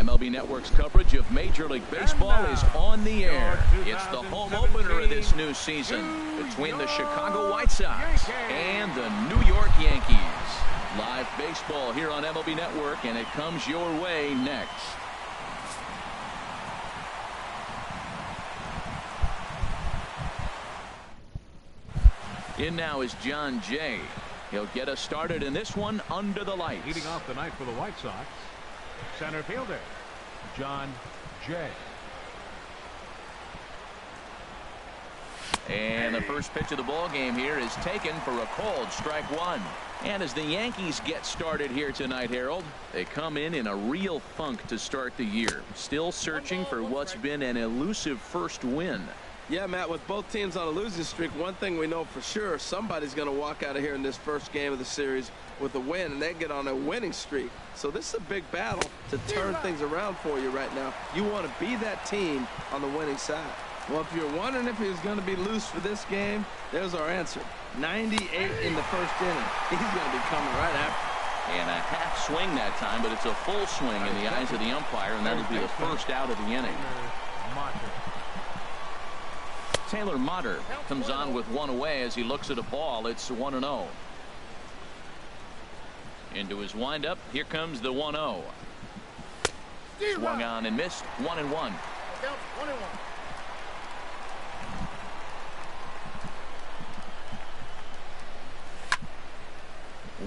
MLB Network's coverage of Major League Baseball is on the air. It's the home opener of this new season between the Chicago White Sox and the New York Yankees. Live baseball here on MLB Network, and it comes your way next. In now is John Jay. He'll get us started in this one under the lights. Leading off the night for the White Sox, center fielder John Jay. And the first pitch of the ball game here is taken for a called strike one. And as the Yankees get started here tonight, Harold, they come in a real funk to start the year. Still searching for what's been an elusive first win. Yeah, Matt, with both teams on a losing streak, one thing we know for sure, somebody's going to walk out of here in this first game of the series with a win, and they get on a winning streak. So this is a big battle to turn things around for you right now. You want to be that team on the winning side. Well, if you're wondering if he's going to be loose for this game, there's our answer. 98 in the first inning. He's going to be coming right after. And a half swing that time, but it's a full swing in the eyes of the umpire, and that'll be the first out of the inning. Taylor Motter comes on with one away as he looks at a ball. It's 1-0. Into his windup. Here comes the 1-0. Swung on and missed. 1-1.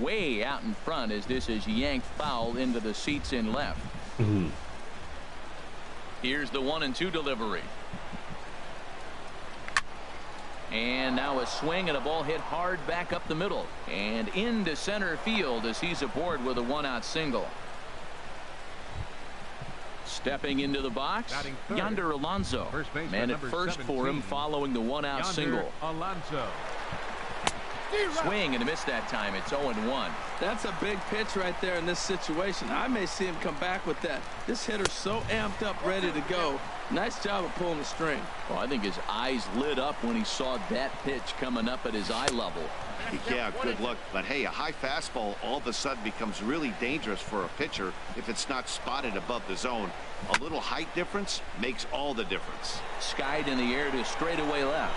Way out in front as this is yanked foul into the seats in left. Here's the 1-2 delivery. And now a swing and a ball hit hard back up the middle and into center field as he's aboard with a one-out single. Stepping into the box, Yonder Alonso. Man at first for him following the one-out single. Alonso. Swing and a miss that time. It's 0-1. That's a big pitch right there in this situation. I may see him come back with that. This hitter's so amped up, ready to go. Nice job of pulling the string. Well, I think his eyes lit up when he saw that pitch coming up at his eye level. Yeah, good luck. But hey, a high fastball all of a sudden becomes really dangerous for a pitcher if it's not spotted above the zone. A little height difference makes all the difference. Skied in the air to straightaway left.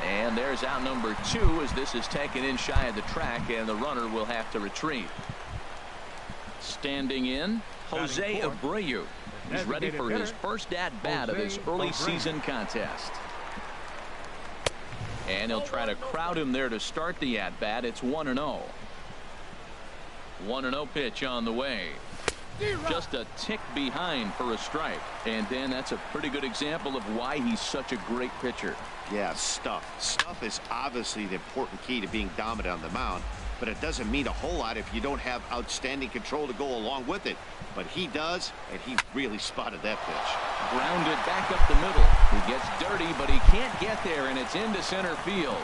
And there's out number 2 as this is taken in shy of the track, and the runner will have to retreat. Standing in, Jose Abreu. He's ready for his first at-bat of this early season contest. And he'll try to crowd him there to start the at-bat. It's 1-0. 1-0 pitch on the way. Just a tick behind for a strike. And Dan, that's a pretty good example of why he's such a great pitcher. Yeah, stuff. Stuff is obviously the important key to being dominant on the mound, but it doesn't mean a whole lot if you don't have outstanding control to go along with it. But he does, and he really spotted that pitch. Grounded back up the middle. He gets dirty, but he can't get there, and it's into center field.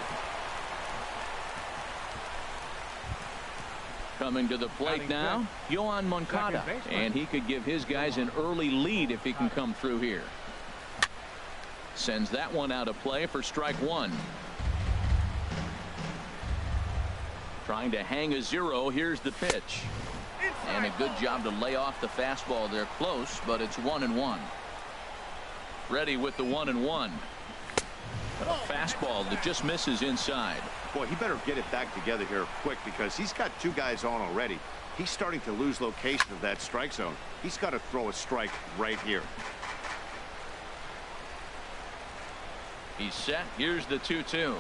Coming to the plate now, Yohan Moncada, and he could give his guys an early lead if he can come through here. Sends that one out of play for strike one. Trying to hang a 0. Here's the pitch. And a good job to lay off the fastball there close, but it's 1-1. Ready with the 1-1. A fastball that just misses inside. Boy, he better get it back together here quick because he's got 2 guys on already. He's starting to lose location of that strike zone. He's got to throw a strike right here. He's set. Here's the 2-2.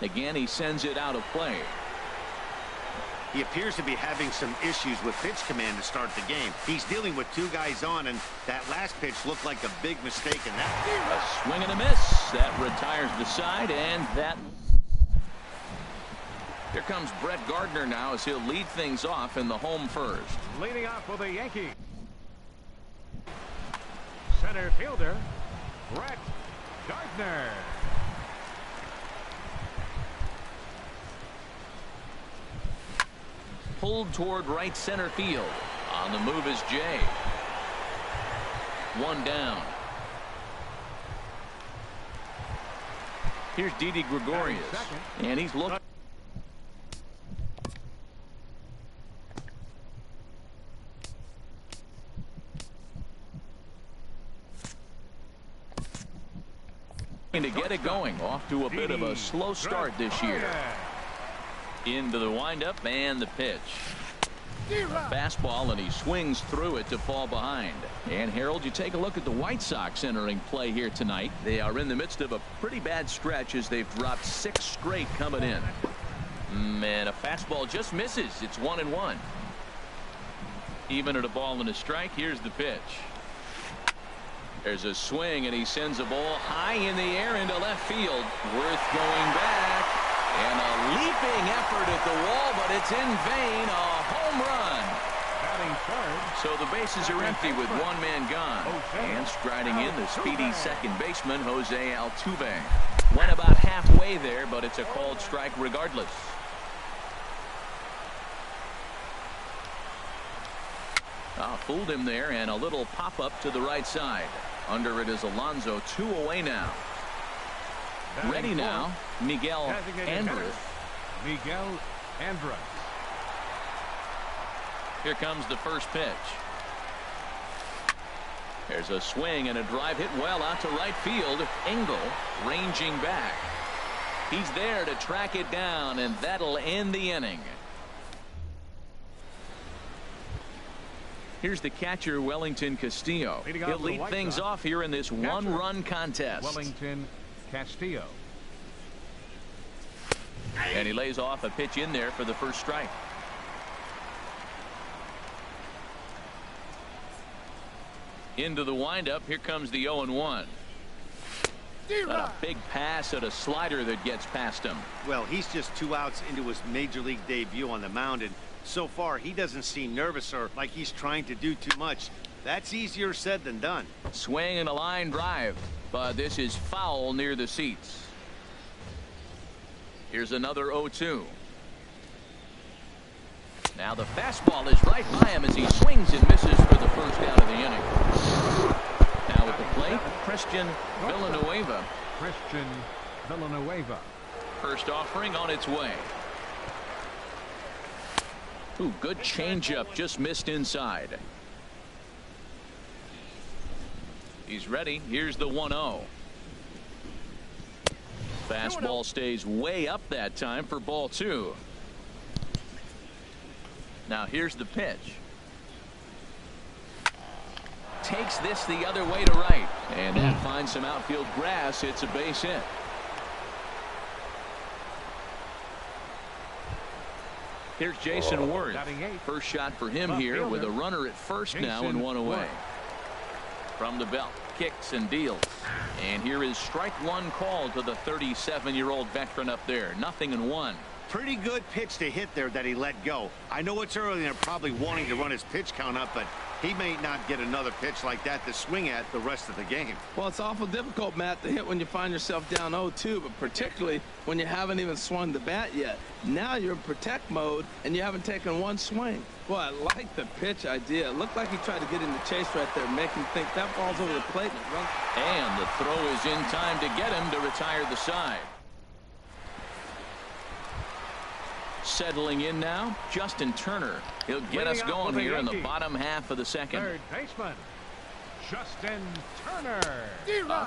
Again, he sends it out of play. He appears to be having some issues with pitch command to start the game. He's dealing with 2 guys on, and that last pitch looked like a big mistake in that. A swing and a miss. That retires the side, and that. Here comes Brett Gardner now as he'll lead things off in the home first. Leading off for the Yankees, center fielder Brett Gardner. pulled toward right center field. On the move is Jay. One down. Here's Didi Gregorius, and he's looking. To get it going. Off to a bit of a slow start this year. Into the windup and the pitch. Fastball, and he swings through it to fall behind. And Harold, you take a look at the White Sox entering play here tonight. They are in the midst of a pretty bad stretch as they've dropped 6 straight coming in. And a fastball just misses. It's 1-1. Even at a ball and a strike, here's the pitch. There's a swing, and he sends a ball high in the air into left field. Worth going back. And a leaping effort at the wall, but it's in vain. A home run. So the bases are empty with one man gone. And striding in, the speedy second baseman, Jose Altuve. Went about halfway there, but it's a called strike regardless. Fooled him there, and a little pop-up to the right side. Under it is Alonso, 2 away now. Ready now, Miguel Andres. Miguel Andres. Here comes the first pitch. There's a swing and a drive hit well out to right field. Engel ranging back. He's there to track it down, and that'll end the inning. Here's the catcher, Wellington Castillo. He'll lead things off here in this one-run contest. Wellington Castillo. And he lays off a pitch in there for the first strike. Into the windup. Here comes the 0-1. A big pass at a slider that gets past him. Well, he's just 2 outs into his major league debut on the mound, and so far he doesn't seem nervous or like he's trying to do too much. That's easier said than done. Swing and a line drive, but this is foul near the seats. Here's another 0-2. Now the fastball is right by him as he swings and misses for the first out of the inning. Now at the plate, Christian Villanueva. Christian Villanueva. First offering on its way. Ooh, good changeup, just missed inside. He's ready. Here's the 1-0. Fastball stays way up that time for ball 2. Now here's the pitch. Takes this the other way to right, and that finds some outfield grass. It's a base hit. Here's Jason Worth. First shot for him here with a runner at first now and 1 away. From the belt, kicks and deals. And here is strike 1 called to the 37-year-old veteran up there. 0-1. Pretty good pitch to hit there that he let go. I know it's early and they're probably wanting to run his pitch count up, but he may not get another pitch like that to swing at the rest of the game. Well, it's awful difficult, Matt, to hit when you find yourself down 0-2, but particularly when you haven't even swung the bat yet. Now you're in protect mode and you haven't taken one swing. Boy, I like the pitch idea. It looked like he tried to get in the chase right there, make him think that ball's over the plate. And the throw is in time to get him to retire the side. Settling in now, Justin Turner. He'll get us going here in the bottom half of the second. Third baseman, Justin Turner.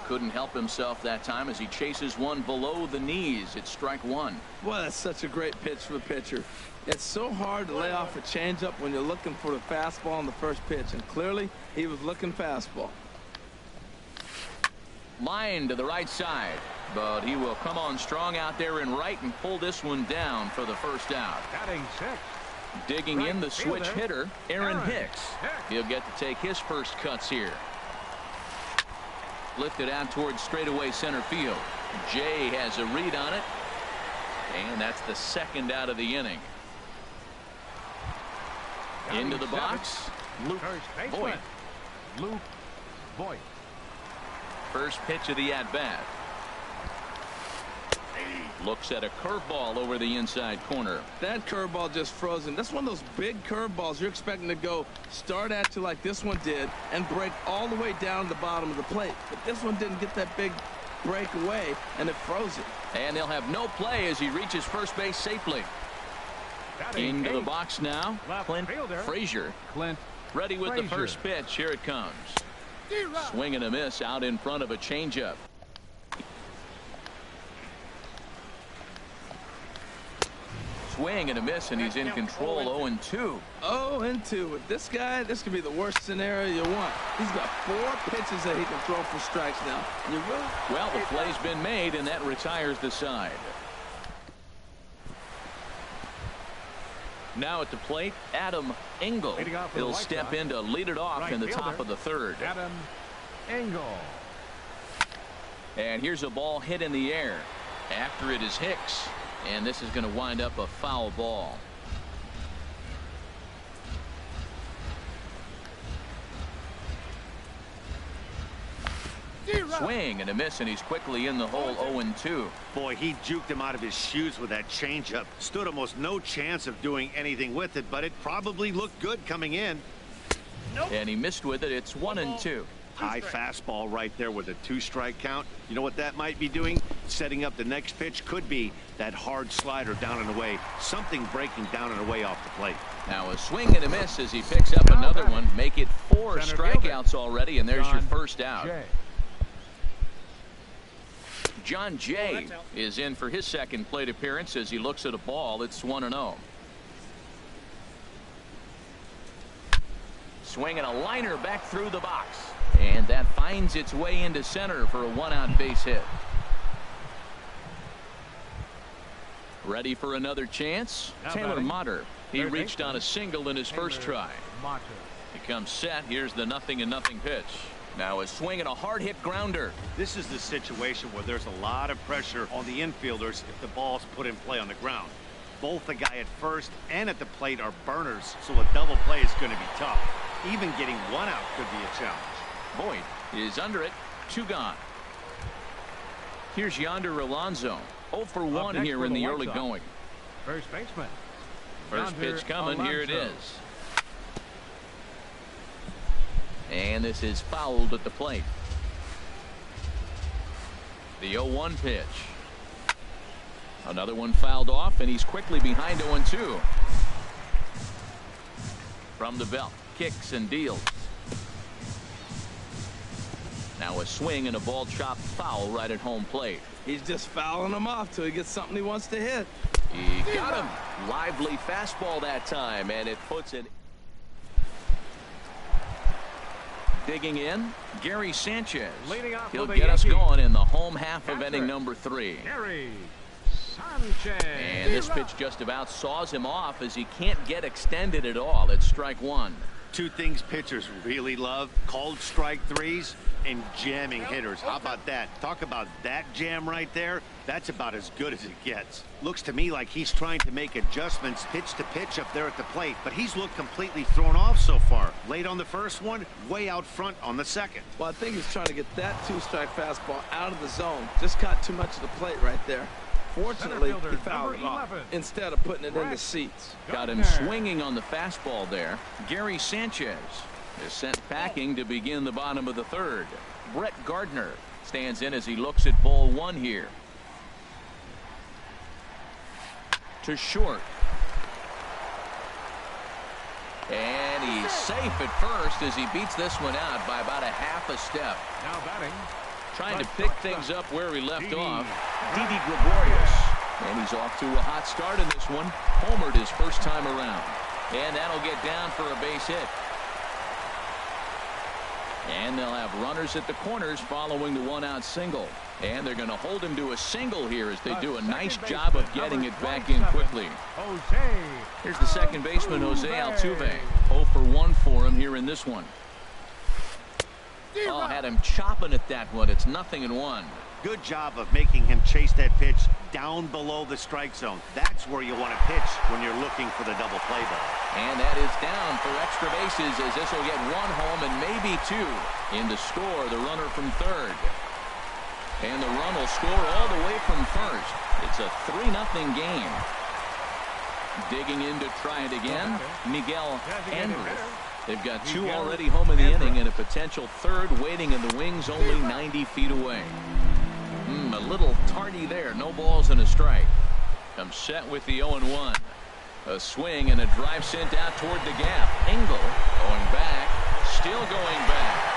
Couldn't help himself that time as he chases one below the knees. It's strike 1. Boy, that's such a great pitch for the pitcher. It's so hard to lay off a changeup when you're looking for the fastball on the first pitch, and clearly he was looking fastball. Line to the right side, but he will come on strong out there in right and pull this one down for the first out. Batting 6. Digging in the switch hitter, Aaron Hicks. He'll get to take his first cuts here. Lifted out towards straightaway center field. Jay has a read on it, and that's the second out of the inning. Into the box, Luke Voit. Luke Voit. First pitch of the at-bat. Looks at a curveball over the inside corner. That curveball just froze him. That's one of those big curveballs you're expecting to go start at you like this one did and break all the way down the bottom of the plate. But this one didn't get that big break away, and it froze it. And they'll have no play as he reaches first base safely. Into the box now, Clint Frazier. Ready with the first pitch. Here it comes. Swing and a miss out in front of a changeup. Swing and a miss, and he's in control. 0-2. 0-2. With this guy, this could be the worst scenario you want. He's got 4 pitches that he can throw for strikes now. Well, the play's been made, and that retires the side. Now at the plate, Adam Engel. He'll step in to lead it off in the top of the third. Adam Engel. And here's a ball hit in the air. After it is Hicks. And this is going to wind up a foul ball. Swing and a miss, and he's quickly in the hole. 0-2. Boy, he juked him out of his shoes with that changeup. Stood almost no chance of doing anything with it, but it probably looked good coming in. And he missed with it. It's 1-2. High fastball right there with a 2-strike count. You know what that might be doing? Setting up the next pitch. Could be that hard slider down and away. Something breaking down and away off the plate. Now a swing and a miss as he picks up another one. Make it 4 strikeouts already, and there's your first out. John Jay is in for his second plate appearance as he looks at a ball. It's 1-0. Swinging a liner back through the box. And that finds its way into center for a 1-out base hit. Ready for another chance? Taylor Motter. He reached on a single in his first try. He comes set. Here's the 0-0 pitch. Now a swing and a hard hit grounder. This is the situation where there's a lot of pressure on the infielders if the ball's put in play on the ground. Both the guy at first and at the plate are burners, so a double play is going to be tough. Even getting 1 out could be a challenge. Boyd is under it. 2 gone. Here's Yonder Alonso. 0 for 1 here in the early going. First baseman. First pitch coming. Here it is. And this is fouled at the plate. The 0-1 pitch. Another one fouled off, and he's quickly behind 0-2. From the belt, kicks and deals. Now a swing and a ball chopped foul right at home plate. He's just fouling him off till he gets something he wants to hit. He got him. Lively fastball that time, and it puts it. Digging in, Gary Sanchez. He'll get us going in the home half of inning number 3. Gary Sanchez. And this pitch just about saws him off as he can't get extended at all. It's strike 1. 2 things pitchers really love: called strike 3s and jamming hitters. How about that? Talk about that jam right there. That's about as good as it gets. Looks to me like he's trying to make adjustments pitch to pitch up there at the plate, but he's looked completely thrown off so far. Late on the first one, way out front on the second. Well, I think he's trying to get that 2-strike fastball out of the zone. Just caught too much of the plate right there. Fortunately, he fouled it off instead of putting it in the seats. Got him swinging on the fastball there. Gary Sanchez is sent packing to begin the bottom of the third. Brett Gardner stands in as he looks at ball 1 here. To short. And he's safe at first as he beats this one out by about a half a step. Now batting. Trying to pick things up where he left off. Didi Gregorius. And he's off to a hot start in this one. Homered his first time around. And that'll get down for a base hit. And they'll have runners at the corners following the 1-out single. And they're going to hold him to a single here as they do a nice job of getting it back in quickly. Here's the second baseman, Jose Altuve. 0 for 1 for him here in this one. Oh, had him chopping at that one. It's 0-1. Good job of making him chase that pitch down below the strike zone. That's where you want to pitch when you're looking for the double play ball. And that is down for extra bases as this will get 1 home and maybe 2. In to score the runner from third. And the run will score all the way from first. It's It's a 3-0 game. Digging in to try it again, Miguel Andrews. They've got 2 already home in the inning and a potential 3rd waiting in the wings only 90 feet away. A little tardy there. No balls and a strike. Comes set with the 0-1. A swing and a drive sent out toward the gap. Engel going back. Still going back.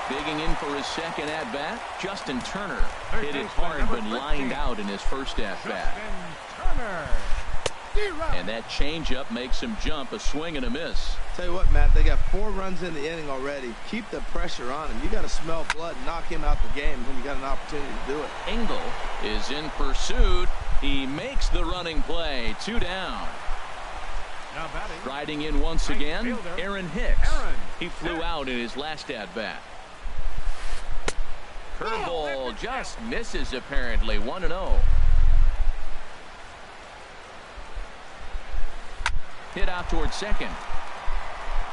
Digging in for his second at-bat, Justin Turner. Hit it hard but lined out in his first at-bat. And that changeup makes him jump. A swing and a miss. Tell you what, Matt, they got 4 runs in the inning already. Keep the pressure on him. You got to smell blood and knock him out the game when you got an opportunity to do it. Engel is in pursuit. He makes the running play. 2 down. Riding in once again, Aaron Hicks. He flew out in his last at-bat. Curveball just misses apparently. 1-0. Hit out towards second.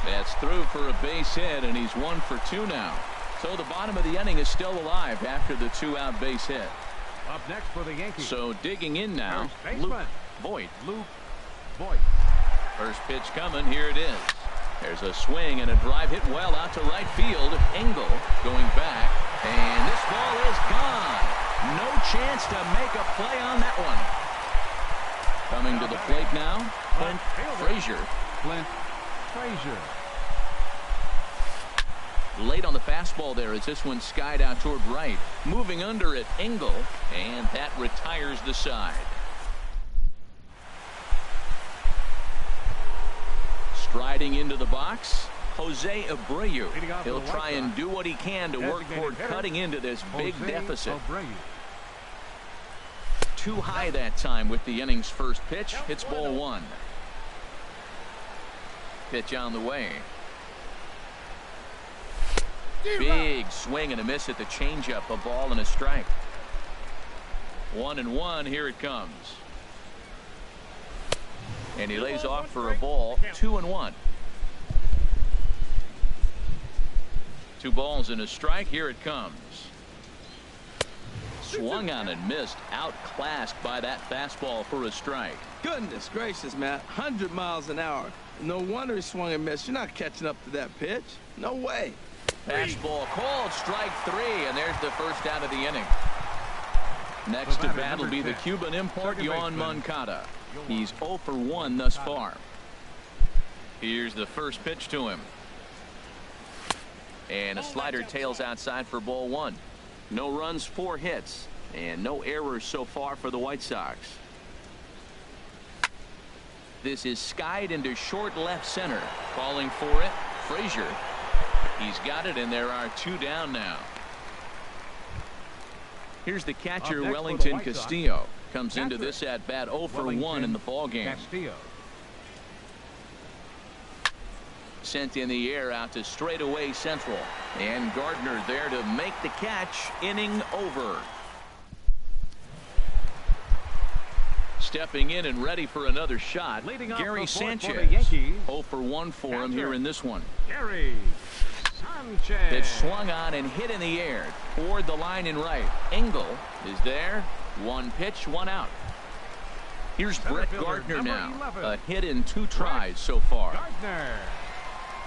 That's through for a base hit, and he's 1 for 2 now. So the bottom of the inning is still alive after the 2-out base hit. Up next for the Yankees. So digging in now, Luke Voit. First pitch coming. Here it is. There's a swing and a drive hit well out to right field. Engel going back, and this ball is gone. No chance to make a play on that one. Coming to the plate now, Clint Frazier. Late on the fastball there as this one skied out toward right. Moving under it, Engel, and that retires the side. Striding into the box, Jose Abreu. He'll try and do what he can to work toward cutting into this big deficit. Too high that time with the inning's first pitch. Hits ball 1. Pitch on the way. Big swing and a miss at the changeup. A ball and a strike. 1-1. Here it comes. And he lays off for a ball. 2-1. 2 balls and a strike. Here it comes. Swung on and missed. Outclassed by that fastball for a strike. Goodness gracious, Matt. 100 miles an hour. No wonder he swung and missed. You're not catching up to that pitch. No way. Fastball called. Strike 3. And there's the first out of the inning. Next to bat will be the Cuban import, Yoan Moncada. He's 0 for 1 thus far. Here's the first pitch to him. And a slider tails outside for ball 1. No runs, 4 hits, and no errors so far for the White Sox. This is skied into short left center. Calling for it, Frazier. He's got it, and there are 2 down now. Here's the catcher, Wellington Castillo. Comes into this at bat 0 for 1 in the ball game. Sent in the air out to straightaway central, and Gardner there to make the catch. Inning over. Stepping in and ready for another shot, Gary Sanchez. 0 for 1 for him here in this one. Gary Sanchez. It's swung on and hit in the air toward the line and right. Engel is there. 1 pitch, 1 out. Here's Brett Gardner now. A hit in 2 tries so far. Gardner.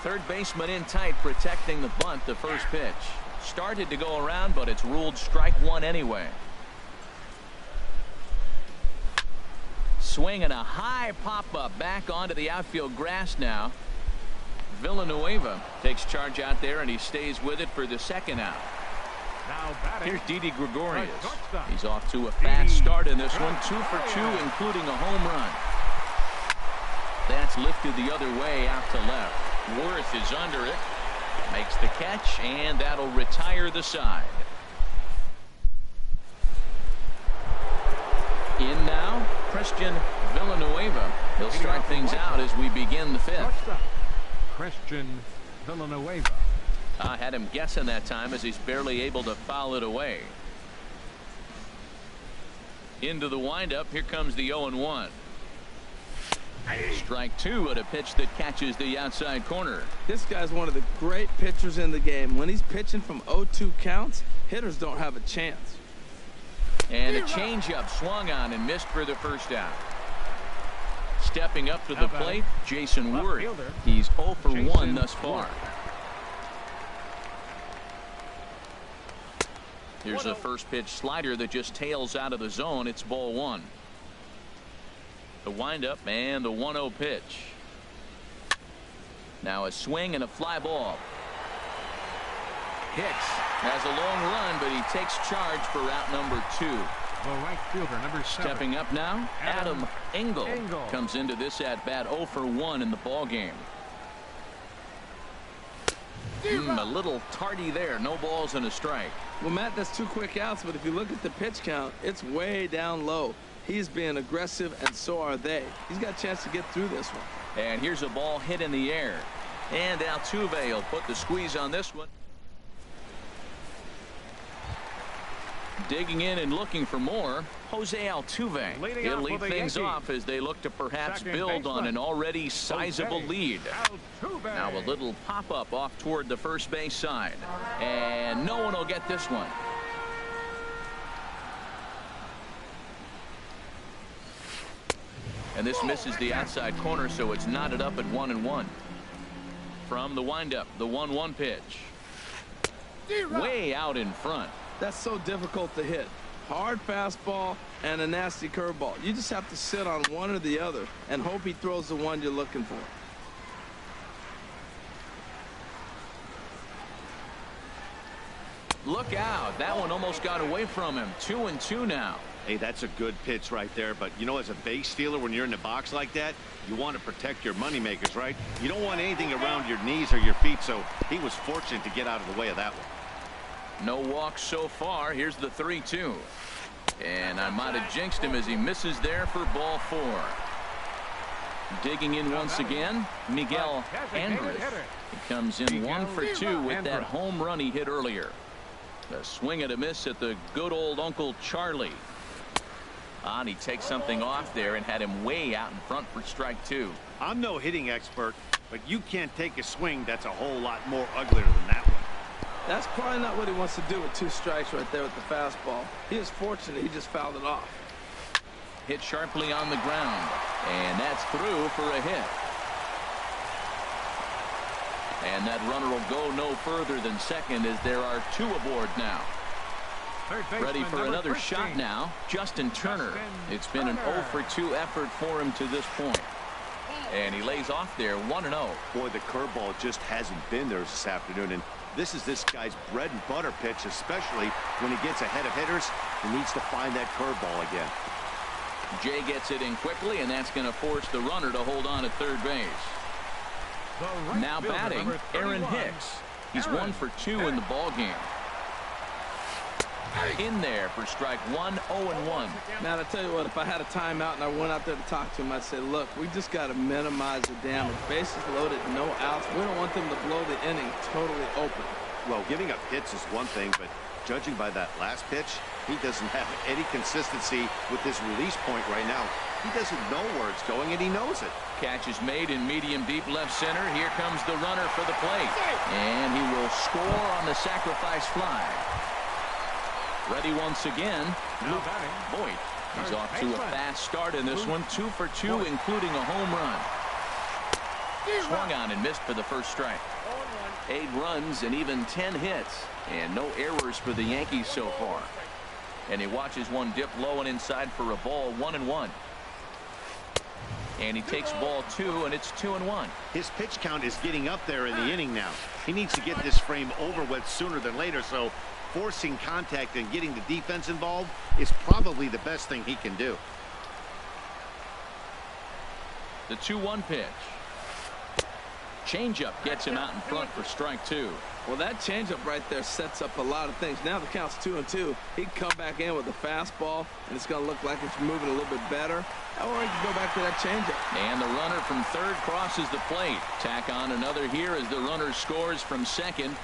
Third baseman in tight, protecting the bunt. The first pitch started to go around, but it's ruled strike 1 anyway. Swing and a high pop-up back onto the outfield grass now. Villanueva takes charge out there, and he stays with it for the second out. Here's Didi Gregorius. He's off to a fast start in this one. 2 for 2, including a home run. That's lifted the other way out to left. Worth is under it. Makes the catch, and that'll retire the side. In now, Christian Villanueva. He'll start things out as we begin the 5th. Christian Villanueva. I had him guessing that time as he's barely able to foul it away. Into the windup. Here comes the 0-1. Strike 2 at a pitch that catches the outside corner. This guy's one of the great pitchers in the game. When he's pitching from 0-2 counts, hitters don't have a chance. And a changeup swung on and missed for the first out. Stepping up to the plate, Jason Ward. He's 0 for 1 thus far. Here's a first pitch slider that just tails out of the zone. It's ball 1. The windup and the 1-0 pitch. Now a swing and a fly ball. Hicks has a long run, but he takes charge for out number 2. The right fielder, number 7. Stepping up now, Adam Engel comes into this at bat 0 for 1 in the ball game. A little tardy there. No balls and a strike. Well, Matt, that's 2 quick outs, but if you look at the pitch count, it's way down low. He's being aggressive, and so are they. He's got a chance to get through this one. And here's a ball hit in the air. And Altuve will put the squeeze on this one. Digging in and looking for more, Jose Altuve. He'll lead things off as they look to perhaps build on an already sizable lead. Now a little pop-up off toward the first base side. And no one will get this one. And this misses the outside corner, so it's knotted up at 1-1. From the windup, the 1-1 pitch. Way out in front. That's so difficult to hit. Hard fastball and a nasty curveball. You just have to sit on one or the other and hope he throws the one you're looking for. Look out. That one almost got away from him. 2-2 now. Hey, that's a good pitch right there. But, you know, as a base stealer, when you're in the box like that, you want to protect your moneymakers, right? You don't want anything around your knees or your feet, so he was fortunate to get out of the way of that one. No walks so far. Here's the 3-2. And I might have jinxed him as he misses there for ball 4. Digging in once again, Miguel Andres. He comes in 1 for 2 with that home run he hit earlier. A swing and a miss at the good old Uncle Charlie. And he takes something off there and had him way out in front for strike 2. I'm no hitting expert, but you can't take a swing that's a whole lot more uglier than that one. That's probably not what he wants to do with 2 strikes right there with the fastball. He is fortunate he just fouled it off. Hit sharply on the ground, and that's through for a hit. And that runner will go no further than second as there are 2 aboard now. Ready for another shot now, Justin Turner. It's been an 0 for 2 effort for him to this point. And he lays off there 1-0. Boy, the curveball just hasn't been there this afternoon, and this is this guy's bread and butter pitch, especially when he gets ahead of hitters. He needs to find that curveball again. Jay gets it in quickly, and that's going to force the runner to hold on at third base. Now batting, Aaron Hicks. He's 1 for 2 in the ball game. In there for strike 1, 0-1. Now, I tell you what, if I had a timeout and I went out there to talk to him, I'd say, look, we just got to minimize the damage. Bases loaded, no outs. We don't want them to blow the inning totally open. Well, giving up hits is one thing, but judging by that last pitch, he doesn't have any consistency with his release point right now. He doesn't know where it's going, and he knows it. Catch is made in medium deep left center. Here comes the runner for the plate. And he will score on the sacrifice fly. Ready once again, Luke Voit. He's off to a fast start in this one. 2 for 2, including a home run. Swung on and missed for the first strike. 8 runs and even 10 hits. And no errors for the Yankees so far. And he watches one dip low and inside for a ball, 1-1. And he takes ball 2, and it's 2-1. His pitch count is getting up there in the inning now. He needs to get this frame over with sooner than later, so forcing contact and getting the defense involved is probably the best thing he can do. The 2-1 pitch. Changeup gets him out in front for strike 2. Well, that changeup right there sets up a lot of things. Now the count's 2-2. He can come back in with a fastball, and it's going to look like it's moving a little bit better. Or he can go back to that changeup. And the runner from third crosses the plate. Tack on another here as the runner scores from second.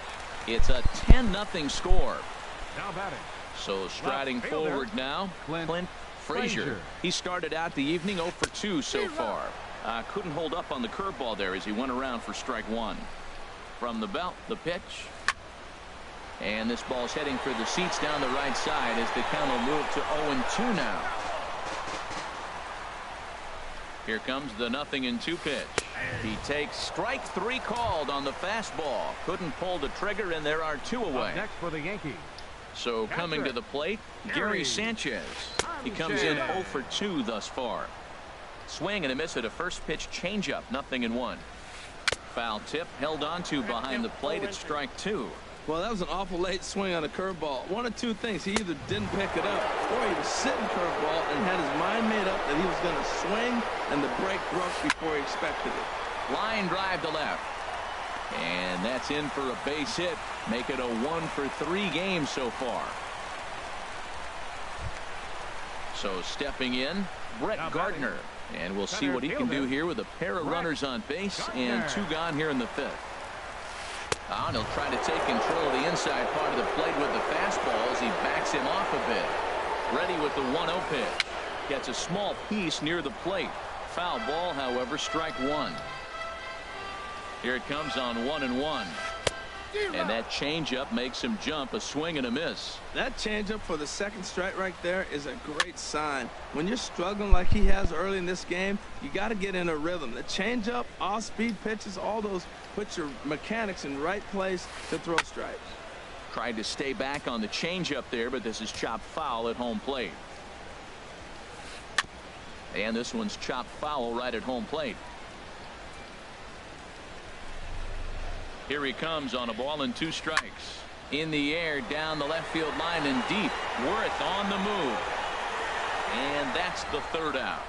It's a 10-0 score. Now batting. So striding forward now, Clint Frazier. He started out the evening 0 for 2 so far. Couldn't hold up on the curveball there as he went around for strike 1. From the belt, the pitch. And this ball's heading for the seats down the right side as the count will move to 0-2 now. Here comes the 0-2 pitch. He takes strike 3 called on the fastball. Couldn't pull the trigger, and there are 2 away. Up next for the Yankees. So coming to the plate, Gary Sanchez. He comes in 0 for 2 thus far. Swing and a miss at a first pitch changeup, 0-1. Foul tip held onto behind the plate at strike 2. Well, that was an awful late swing on a curveball. One of 2 things. He either didn't pick it up or he was sitting curveball and had his mind made up that he was going to swing, and the break broke before he expected it. Line drive to left. And that's in for a base hit. Make it a 1 for 3 game so far. So stepping in, Brett Gardner. And we'll see what he can do here with a pair of runners on base and 2 gone here in the 5th. And he'll try to take control of the inside part of the plate with the fastball as he backs him off a bit. Ready with the 1-0 pitch. Gets a small piece near the plate. Foul ball, however, strike 1. Here it comes on 1-1. And that changeup makes him jump, a swing and a miss. That changeup for the 2nd strike right there is a great sign. When you're struggling like he has early in this game, you got to get in a rhythm. The changeup, off-speed pitches, all those put your mechanics in right place to throw strikes. Tried to stay back on the changeup there, but this is chopped foul at home plate. And this one's chopped foul right at home plate. Here he comes on a ball and 2 strikes. In the air, down the left field line and deep. Worth on the move. And that's the 3rd out.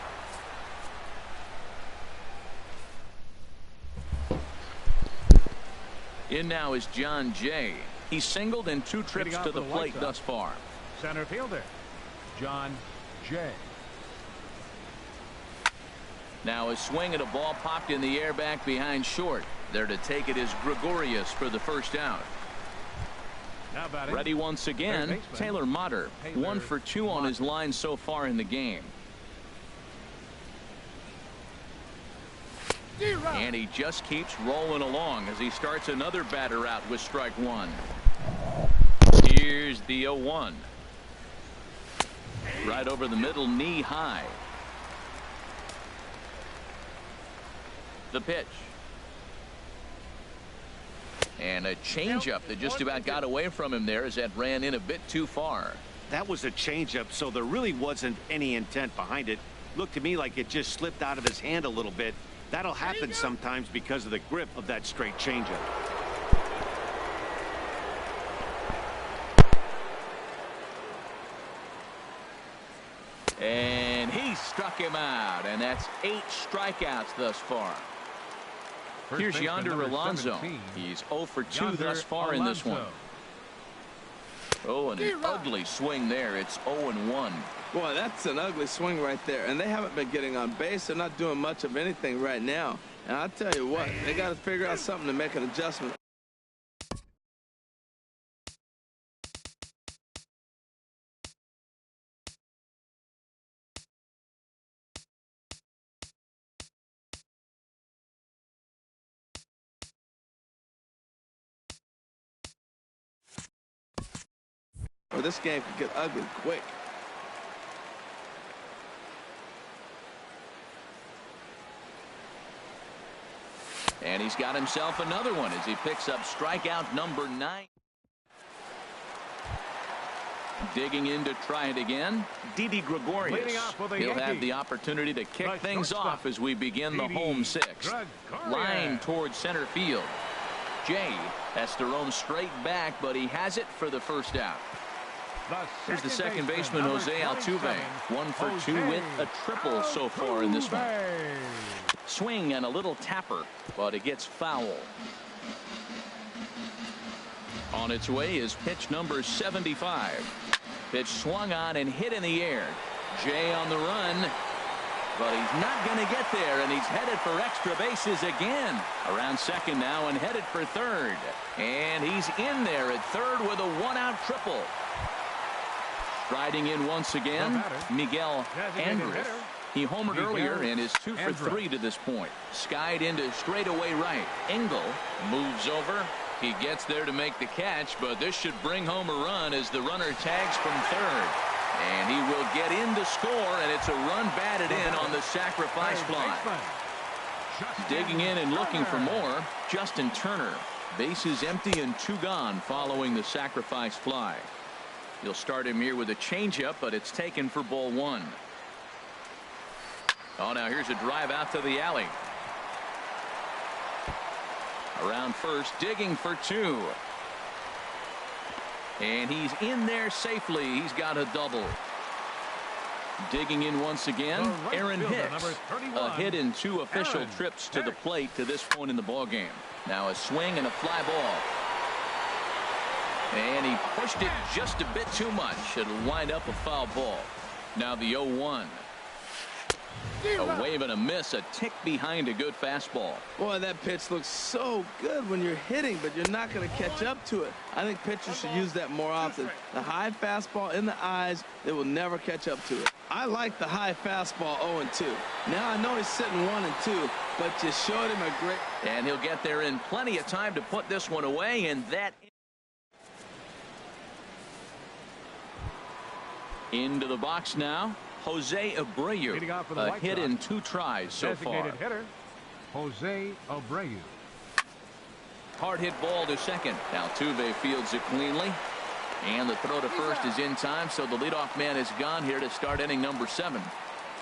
In now is John Jay. He's singled in 2 trips to the plate thus far. Center fielder, John Jay. Now a swing at a ball popped in the air back behind short. There to take it is Gregorius for the 1st out. Ready once again, Taylor Motter. 1 for 2 on his line so far in the game. And he just keeps rolling along as he starts another batter out with strike 1. Here's the 0-1. Right over the middle, knee high. The pitch. And a changeup that just about got away from him there as that ran in a bit too far. That was a changeup, so there really wasn't any intent behind it. Looked to me like it just slipped out of his hand a little bit. That'll happen sometimes because of the grip of that straight changeup. And he struck him out, and that's 8 strikeouts thus far. Here's Yonder Alonso. He's 0 for 2 thus far in this one. Oh, and an ugly swing there. It's 0-1. Boy, that's an ugly swing right there. And they haven't been getting on base. They're not doing much of anything right now. And I'll tell you what, they got to figure out something to make an adjustment. Or this game could get ugly quick. And he's got himself another one as he picks up strikeout number 9. Digging in to try it again, Didi Gregorius. He'll have the opportunity to kick things off as we begin the home 6th. Line towards center field. Jay has to roam straight back, but he has it for the 1st out. Here's the second baseman, Jose Altuve. 1 for 2 with a triple so far in this one. Swing and a little tapper, but it gets foul. On its way is pitch number 75. Pitch swung on and hit in the air. Jay on the run, but he's not going to get there, and he's headed for extra bases again. Around second now and headed for 3rd. And he's in there at 3rd with a 1-out triple. Riding in once again, Miguel Andres. He homered earlier and is 2 for 3 to this point. Skied into straightaway right. Engel moves over. He gets there to make the catch, but this should bring home a run as the runner tags from third. And he will get in to score, and it's a run batted in on the sacrifice fly. Digging in and looking for more, Justin Turner. Bases empty and 2 gone following the sacrifice fly. He'll start him here with a changeup, but it's taken for ball 1. Oh, now here's a drive out to the alley. Around first, digging for 2. And he's in there safely. He's got a double. Digging in once again, Aaron Hicks. A hit in 2 official trips to the plate to this point in the ball game. Now a swing and a fly ball. And he pushed it just a bit too much. It'll wind up a foul ball. Now the 0-1. A wave and a miss, a tick behind a good fastball. Boy, that pitch looks so good when you're hitting, but you're not going to catch up to it. I think pitchers should use that more often. The high fastball in the eyes, they will never catch up to it. I like the high fastball 0-2. Now I know he's sitting 1-2, but you showed him a great... And he'll get there in plenty of time to put this one away, and that... Into the box now. Jose Abreu, a hit in 2 tries so far. Designated hitter, Jose Abreu. Hard hit ball to second. Altuve fields it cleanly. And the throw to first is in time, so the leadoff man is gone here to start inning number 7.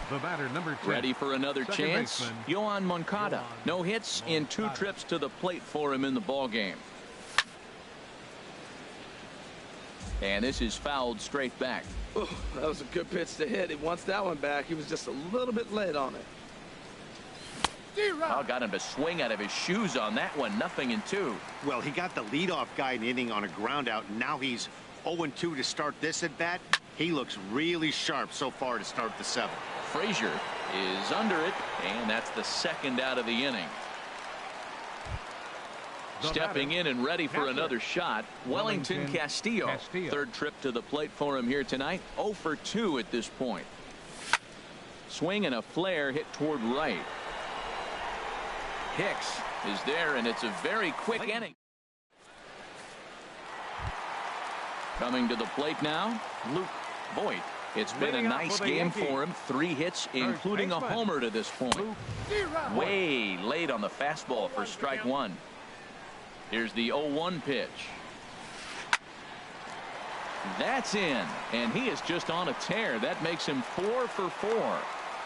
The batter, number 10. Ready for another chance. Yohan Moncada. No hits in 2 trips to the plate for him in the ball game. And this is fouled straight back. Ooh, that was a good pitch to hit. He wants that one back. He was just a little bit late on it. Oh, got him to swing out of his shoes on that one. 0-2. Well, he got the leadoff guy in the inning on a ground out. And now he's 0-2 to start this at bat. He looks really sharp so far to start the 7th. Frazier is under it, and that's the 2nd out of the inning. Stepping in and ready for another shot, Wellington Castillo. 3rd trip to the plate for him here tonight. 0-2 at this point. Swing and a flare hit toward right. Hicks is there, and it's a very quick inning. Coming to the plate now, Luke Voit. It's been a nice game for him. 3 hits, including a homer to this point. Way late on the fastball for strike 1. Here's the 0-1 pitch. That's in, and he is just on a tear. That makes him 4 for 4.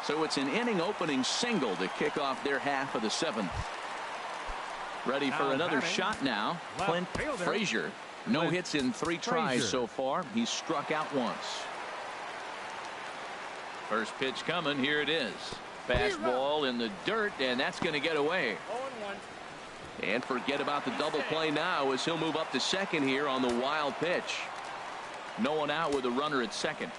So it's an inning opening single to kick off their half of the 7th. Ready for another shot now. Clint Frazier. No hits in 3 tries so far. He's struck out once. First pitch coming. Here it is. Fastball in the dirt, and that's going to get away. And forget about the double play now as he'll move up to second here on the wild pitch. No one out with a runner at second.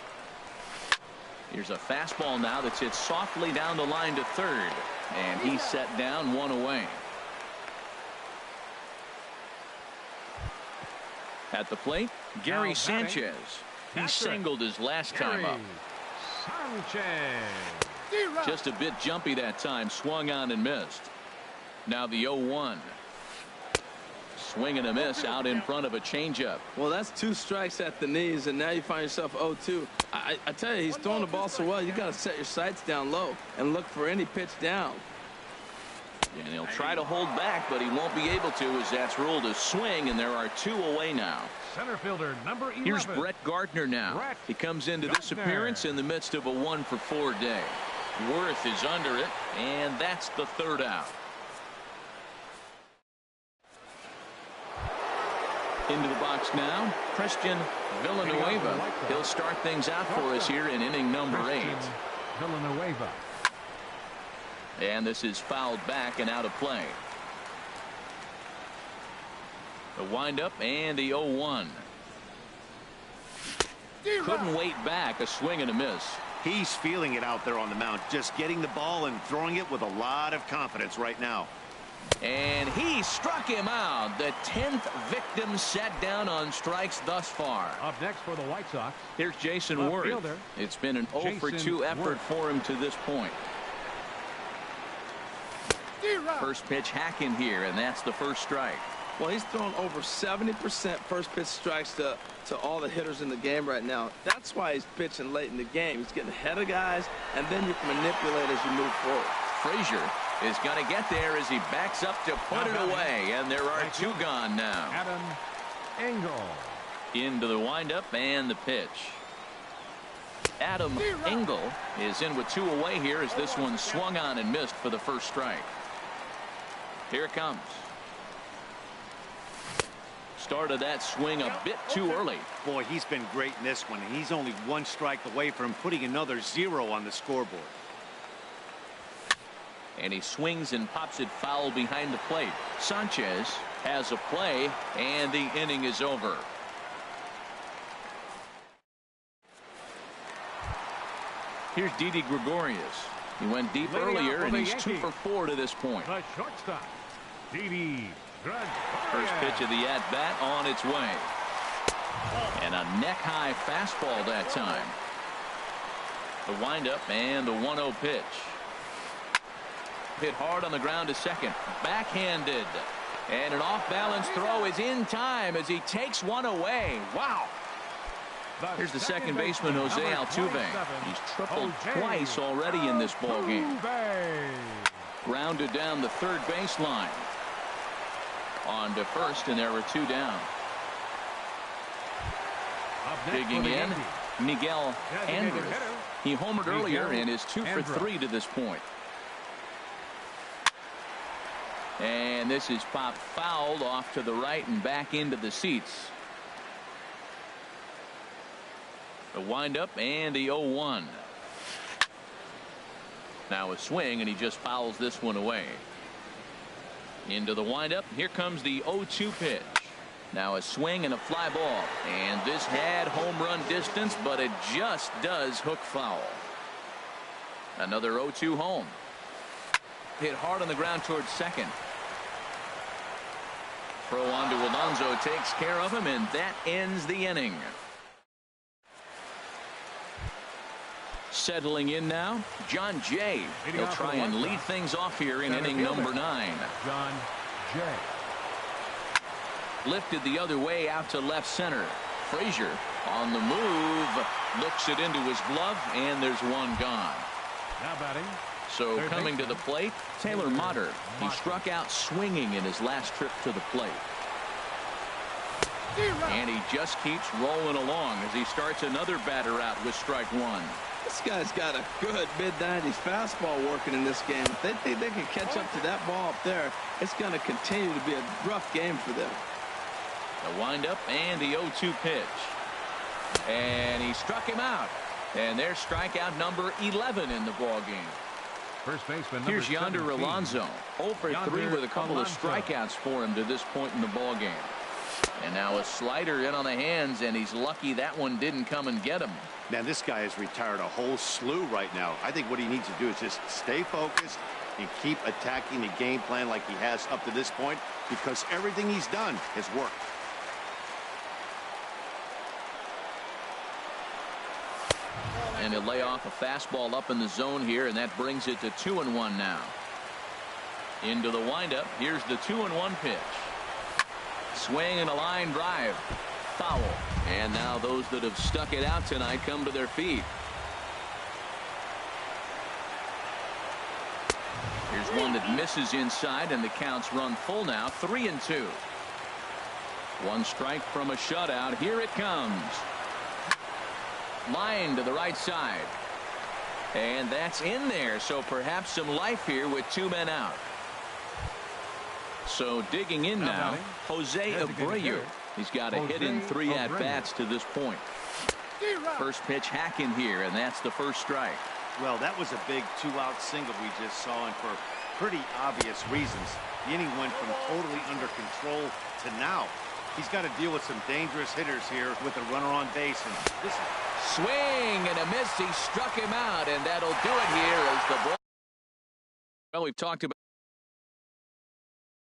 Here's a fastball now that's hit softly down the line to third. And he's set down, 1 away. At the plate, Gary Sanchez. He singled his last time up. Just a bit jumpy that time. Swung on and missed. Now the 0-1. Swing and a miss out in front of a changeup. Well, that's 2 strikes at the knees, and now you find yourself 0-2. I tell you, he's throwing the ball so well, you got to set your sights down low and look for any pitch down. And he'll try to hold back, but he won't be able to as that's ruled a swing, and there are 2 away now. Center fielder number 11. Here's Brett Gardner now. He comes into this appearance in the midst of a 1-for-4 day. Worth is under it, and that's the 3rd out. Into the box now, Christian Villanueva. He'll start things out for us here in inning number 8. Villanueva. And this is fouled back and out of play. The windup and the 0-1. Couldn't wait back. A swing and a miss. He's feeling it out there on the mound, just getting the ball and throwing it with a lot of confidence right now. And he struck him out. The 10th victim set down on strikes thus far. Up next for the White Sox. Here's Jason Worth. It's been an 0-for-2 effort for him to this point. First pitch hack in here, and that's the first strike. Well, he's thrown over 70% first pitch strikes to all the hitters in the game right now. That's why he's pitching late in the game. He's getting ahead of guys, and then you can manipulate as you move forward. Frazier is going to get there as he backs up to put it away, and there are two gone now. Adam Engel. Into the windup and the pitch. Adam Engel is in with 2 away here as this one swung on and missed for the first strike. Here it comes. Started that swing a bit too early. Boy, he's been great in this one, and he's only 1 strike away from putting another 0 on the scoreboard. And he swings and pops it foul behind the plate. Sanchez has a play, and the inning is over. Here's Didi Gregorius. He went deep earlier, and he's 2 for 4 to this point. The shortstop, Didi Gregorius. First pitch of the at-bat on its way. And a neck-high fastball that time. The windup and the 1-0 pitch. Hit hard on the ground to second. Backhanded. And an off-balance throw is in time as he takes one away. Wow. Here's the second baseman, Jose Altuve. He's tripled twice already in this ball game. Grounded down the third baseline. On to first, and there were 2 down. Digging in, Miguel Andrews. He homered earlier and is 2 for 3 to this point. And this is popped fouled off to the right and back into the seats. The windup and the 0-1. Now a swing, and he just fouls this one away. Into the windup. Here comes the 0-2 pitch. Now a swing and a fly ball. And this had home run distance, but it just does hook foul. Another 0-2 home. Hit hard on the ground towards second. Throw on to Alonso takes care of him, and that ends the inning. Settling in now, John Jay. He'll try and lead things off here in inning number 9. John Jay. Lifted the other way out to left center. Frazier on the move, looks it into his glove, and there's one gone. Now batting. So coming to the plate, Taylor Motter. He struck out swinging in his last trip to the plate. And he just keeps rolling along as he starts another batter out with strike 1. This guy's got a good mid-90s fastball working in this game. If they think they can catch up to that ball up there, it's going to continue to be a rough game for them. The windup and the 0-2 pitch. And he struck him out. And there's strikeout number 11 in the ball game. First baseman. Here's Yonder 17. Alonso. 0 for 3 with a couple of strikeouts for him to this point in the ball game. And now a slider in on the hands, and he's lucky that one didn't come and get him. Man, this guy has retired a whole slew right now. I think what he needs to do is just stay focused and keep attacking the game plan like he has up to this point, because everything he's done has worked. And he'll lay off a fastball up in the zone here, and that brings it to 2-1 now. Into the windup. Here's the 2-1 pitch. Swing and a line drive. Foul. And now those that have stuck it out tonight come to their feet. Here's one that misses inside, and the counts run full now. 3-2. 1 strike from a shutout. Here it comes. Line to the right side. And that's in there. So perhaps some life here with 2 men out. So digging in now, Jose Abreu. He's got a hit in 3 at-bats to this point. First pitch hacking here, and that's the first strike. Well, that was a big 2-out single we just saw, and for pretty obvious reasons. The inning went from totally under control to now. He's got to deal with some dangerous hitters here with a runner on base. And this swing and a miss. He struck him out, and that'll do it here as the ball. Well, we've talked about